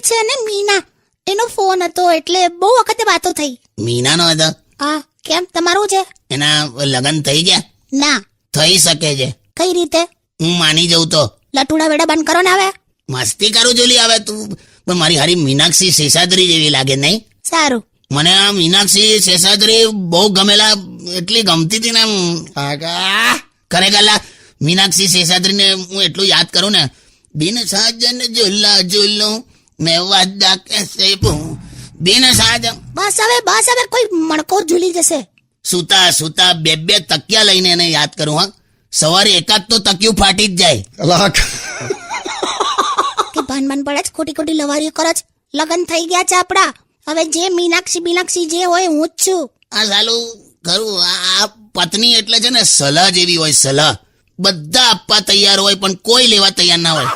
છે ને મીના, એનો ફોન હતો એટલે બહુ વખતે વાતો થઈ. મીનાનો હતો? હા, કેમ તમારું છે? એના લગ્ન થઈ ગયા? ના. થઈ શકે છે. કઈ રીતે? હું માની જઉં તો. લટુડા વેડા બંધ કરો ને હવે. મસ્તી કરું જોલી હવે તું, પણ મારી હારી મીનાક્ષી શેષાદ્રી જેવી લાગે નહીં? સારું. મને આ મીનાક્ષી શેષાદ્રી બહુ ગમેલા, એટલી ગમતી હતી ને ખરેખર મીનાક્ષી શેષાદ્રીને હું એટલું યાદ કરું ને, બિન સાજન ઝુલ્લા ઝુલ્લું મેં વાદા કેસે બિન સાજન. બસ હવે કોઈ મણકો ઝૂલી જશે. સુતા સુતા બે તકિયા લઈને એને યાદ કરું. હા, સવારે એકાદ તો તકિયું ફાટી જ જાય. કે ભાન પડે જ, ખોટી લવારીઓ કરો જ. લગ્ન થઈ ગયા છે આપડા, હવે જે મીનાક્ષી જે હોય હું જ છું. આ સાલું ખરું, આ પત્ની એટલે છે ને સલાહ જેવી હોય, સલાહ. બધા આપવા તૈયાર હોય પણ કોઈ લેવા તૈયાર ના હોય.